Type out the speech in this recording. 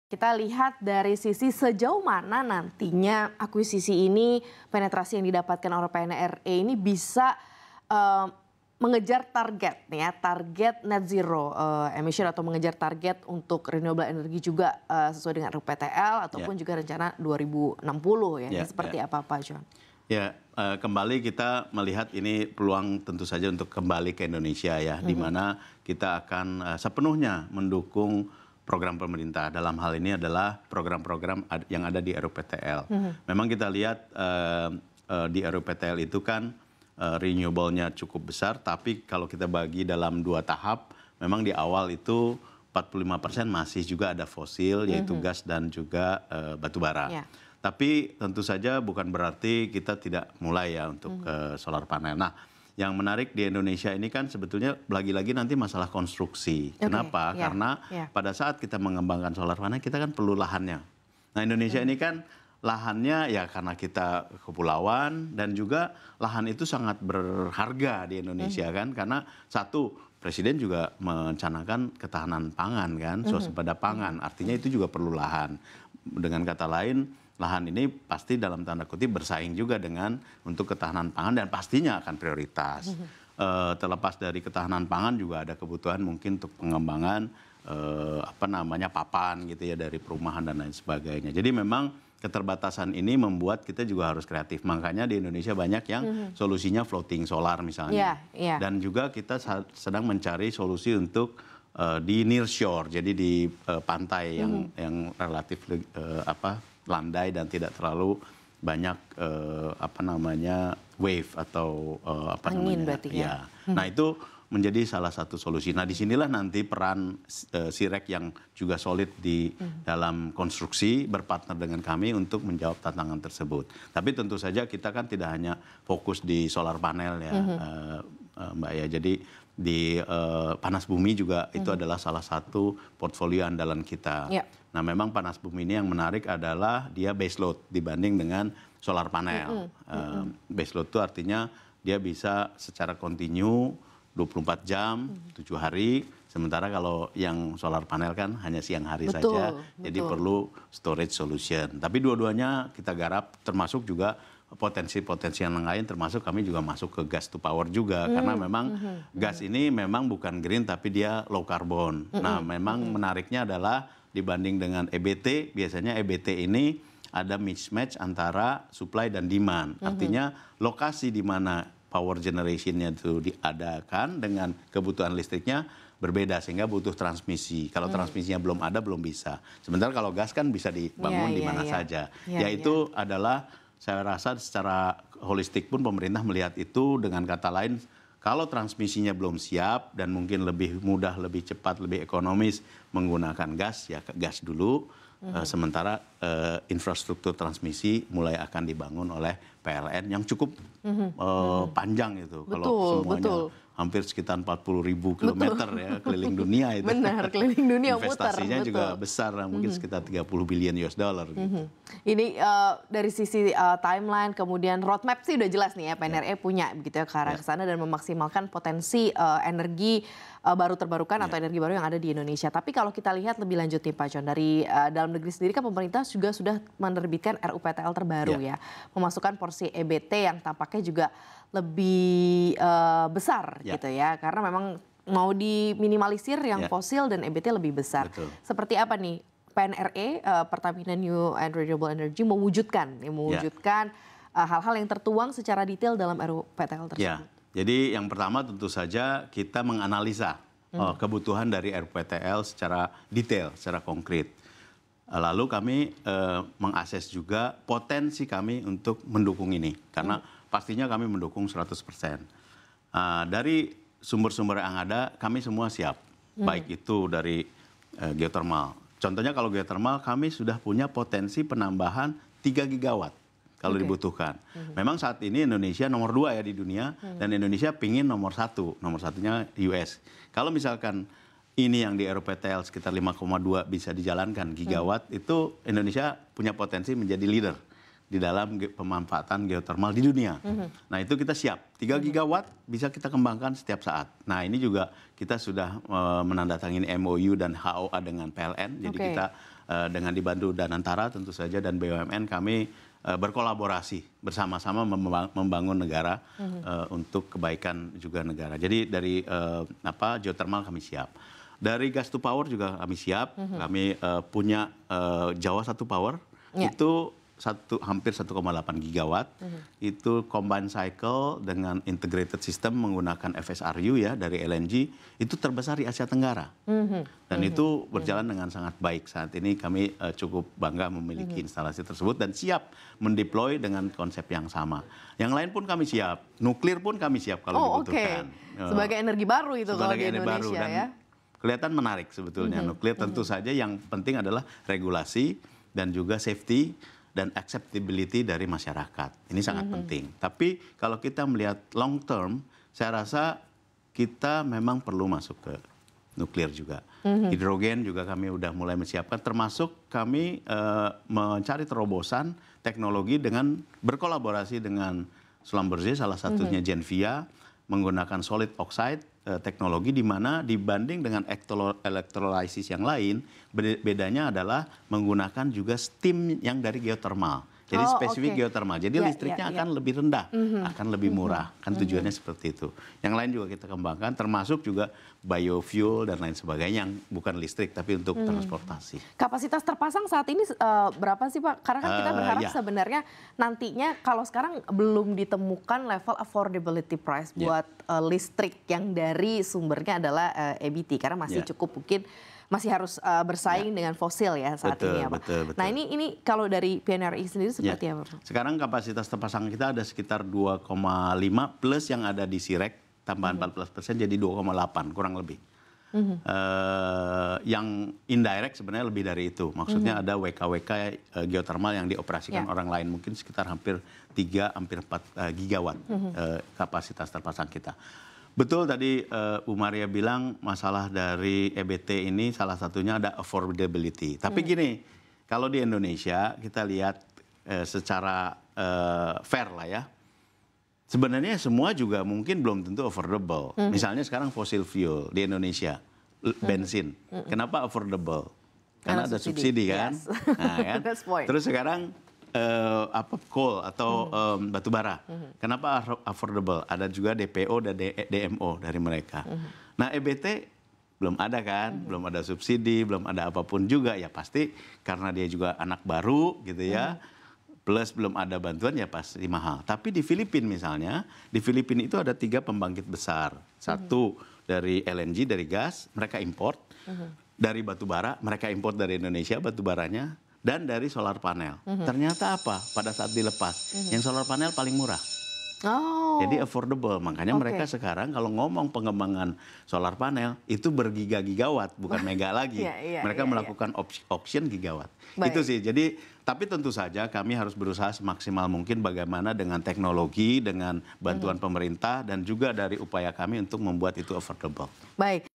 Kita lihat dari sisi sejauh mana nantinya akuisisi ini, penetrasi yang didapatkan oleh PNRE ini bisa mengejar target nih ya, target net zero emission atau mengejar target untuk renewable energy juga sesuai dengan RUPTL ataupun juga rencana 2060 ya. Ini seperti apa Pak John? Ya, kembali kita melihat ini peluang tentu saja untuk kembali ke Indonesia ya, di mana kita akan sepenuhnya mendukung program pemerintah. Dalam hal ini adalah program-program yang ada di RUPTL. Memang kita lihat di RUPTL itu kan renewable-nya cukup besar, tapi kalau kita bagi dalam 2 tahap, memang di awal itu 45% masih juga ada fosil, yaitu gas dan juga batu bara. Tapi tentu saja bukan berarti kita tidak mulai ya untuk solar panel. Nah, yang menarik di Indonesia ini kan sebetulnya lagi-lagi nanti masalah konstruksi. Kenapa? Karena pada saat kita mengembangkan solar panel kita kan perlu lahannya. Nah, Indonesia ini kan lahannya ya karena kita kepulauan dan juga lahan itu sangat berharga di Indonesia kan, karena satu, Presiden juga mencanangkan ketahanan pangan kan, swasembada pangan. Artinya itu juga perlu lahan. Dengan kata lain, lahan ini pasti dalam tanda kutip bersaing juga dengan untuk ketahanan pangan dan pastinya akan prioritas. Terlepas dari ketahanan pangan juga ada kebutuhan mungkin untuk pengembangan papan gitu ya dari perumahan dan lain sebagainya. Jadi memang keterbatasan ini membuat kita juga harus kreatif. Makanya di Indonesia banyak yang solusinya floating solar misalnya. Dan juga kita sedang mencari solusi untuk di near shore, jadi di pantai yang relatif landai dan tidak terlalu banyak wave atau angin berarti ya. Nah, itu menjadi salah satu solusi. Nah, disinilah nanti peran SIREC yang juga solid di dalam konstruksi berpartner dengan kami untuk menjawab tantangan tersebut. Tapi tentu saja kita kan tidak hanya fokus di solar panel ya, Mbak ya. Jadi di panas bumi juga itu adalah salah satu portfolio andalan kita. Nah, memang panas bumi ini yang menarik adalah dia base load dibanding dengan solar panel. Base load itu artinya dia bisa secara kontinu 24 jam, 7 hari. Sementara kalau yang solar panel kan hanya siang hari saja. Jadi perlu storage solution. Tapi dua-duanya kita garap, termasuk juga potensi-potensi yang lain, termasuk kami juga masuk ke gas to power juga. Karena memang gas ini memang bukan green tapi dia low carbon. Nah, memang menariknya adalah dibanding dengan EBT, biasanya EBT ini ada mismatch antara supply dan demand. Artinya lokasi di mana power generation-nya itu diadakan dengan kebutuhan listriknya berbeda, sehingga butuh transmisi. Kalau transmisinya belum ada, belum bisa. Sementara kalau gas kan bisa dibangun di mana saja. Yaitu adalah, saya rasa secara holistik pun pemerintah melihat itu, dengan kata lain, kalau transmisinya belum siap dan mungkin lebih mudah, lebih cepat, lebih ekonomis menggunakan gas, ya gas dulu. Sementara infrastruktur transmisi mulai akan dibangun oleh PLN yang cukup panjang itu. Kalau semuanya hampir sekitar 40.000 kilometer ya keliling dunia itu. Benar, keliling dunia muter. Investasinya juga besar, mungkin sekitar 30 billion US dollar. Gitu. Ini dari sisi timeline, kemudian roadmap sih udah jelas nih ya, PNRE punya begitu ya ke arah sana dan memaksimalkan potensi energi baru terbarukan atau energi baru yang ada di Indonesia. Tapi kalau kita lihat lebih lanjut nih Pak John, dari dalam negeri sendiri kan pemerintah juga sudah menerbitkan RUPTL terbaru ya. Memasukkan porsi EBT yang tampaknya juga lebih besar gitu ya. Karena memang mau diminimalisir yang fosil dan EBT lebih besar. Seperti apa nih PNRE, Pertamina New and Renewable Energy mewujudkan hal-hal yang tertuang secara detail dalam RUPTL tersebut? Jadi yang pertama tentu saja kita menganalisa kebutuhan dari RUPTL secara detail, secara konkret. Lalu kami mengakses juga potensi kami untuk mendukung ini. Karena pastinya kami mendukung 100%. Dari sumber-sumber yang ada kami semua siap. Baik itu dari geothermal. Contohnya kalau geothermal kami sudah punya potensi penambahan 3 gigawatt. Kalau dibutuhkan. Memang saat ini Indonesia nomor 2 ya di dunia, dan Indonesia pingin nomor 1. Nomor satunya US. Kalau misalkan ini yang di RUPTL sekitar 5,2 bisa dijalankan gigawatt, itu Indonesia punya potensi menjadi leader di dalam pemanfaatan geothermal di dunia. Nah itu kita siap, 3 gigawatt bisa kita kembangkan setiap saat. Nah ini juga kita sudah menandatangani MOU dan HOA dengan PLN, jadi kita dengan dibantu Danantara tentu saja dan BUMN kami berkolaborasi bersama-sama membangun negara untuk kebaikan juga negara. Jadi dari geothermal kami siap. Dari gas to power juga kami siap. Kami punya Jawa Satu Power itu hampir 1,8 gigawatt. Itu combined cycle dengan integrated system menggunakan FSRU ya dari LNG itu terbesar di Asia Tenggara. Dan itu berjalan dengan sangat baik. Saat ini kami cukup bangga memiliki instalasi tersebut dan siap mendeploy dengan konsep yang sama. Yang lain pun kami siap. Nuklir pun kami siap kalau dibutuhkan. Sebagai energi baru itu kalau di Indonesia dan ya. Kelihatan menarik sebetulnya nuklir. Tentu saja yang penting adalah regulasi dan juga safety dan acceptability dari masyarakat. Ini sangat penting. Tapi kalau kita melihat long term, saya rasa kita memang perlu masuk ke nuklir juga. Hidrogen juga kami udah mulai menyiapkan, termasuk kami mencari terobosan teknologi dengan berkolaborasi dengan Schlumberger, salah satunya Genvia, menggunakan solid oxide teknologi di mana dibanding dengan electrolysis yang lain, bedanya adalah menggunakan juga steam yang dari geothermal. Jadi spesifik geothermal. Jadi listriknya akan lebih rendah, akan lebih murah. Kan tujuannya seperti itu. Yang lain juga kita kembangkan, termasuk juga biofuel dan lain sebagainya yang bukan listrik tapi untuk transportasi. Kapasitas terpasang saat ini berapa sih Pak? Karena kan kita berharap sebenarnya nantinya kalau sekarang belum ditemukan level affordability price buat listrik yang dari sumbernya adalah EBT karena masih cukup mungkin masih harus bersaing dengan fosil ya saat ini ya Pak. Betul. Nah ini kalau dari PNRI sendiri seperti apa Pak? Sekarang kapasitas terpasang kita ada sekitar 2,5 plus yang ada di Sirek tambahan 14% jadi 2,8 kurang lebih. Yang indirect sebenarnya lebih dari itu. Maksudnya ada WKWK geothermal yang dioperasikan orang lain mungkin sekitar hampir 3 hampir 4 gigawatt kapasitas terpasang kita. Betul tadi Bu Maria bilang masalah dari EBT ini salah satunya ada affordability. Tapi gini, kalau di Indonesia kita lihat secara fair lah ya. Sebenarnya semua juga mungkin belum tentu affordable. Misalnya sekarang fossil fuel di Indonesia, bensin. Kenapa affordable? Karena ada subsidi kan. Nah, kan? Terus sekarang coal atau batu bara. Kenapa affordable? Ada juga DPO dan DMO dari mereka. Nah EBT belum ada kan, belum ada subsidi, belum ada apapun juga. Ya pasti karena dia juga anak baru gitu ya. Plus belum ada bantuan ya pasti mahal. Tapi di Filipina misalnya, di Filipina itu ada 3 pembangkit besar. Satu dari LNG, dari gas, mereka import. Dari batu bara, mereka import dari Indonesia batu baranya. Dan dari solar panel. Ternyata apa? Pada saat dilepas, yang solar panel paling murah. Jadi affordable. Makanya mereka sekarang kalau ngomong pengembangan solar panel, itu bergiga-gigawatt, bukan mega lagi. Mereka melakukan auction gigawatt. Itu sih. Jadi, tapi tentu saja kami harus berusaha semaksimal mungkin bagaimana dengan teknologi, dengan bantuan pemerintah, dan juga dari upaya kami untuk membuat itu affordable. Baik.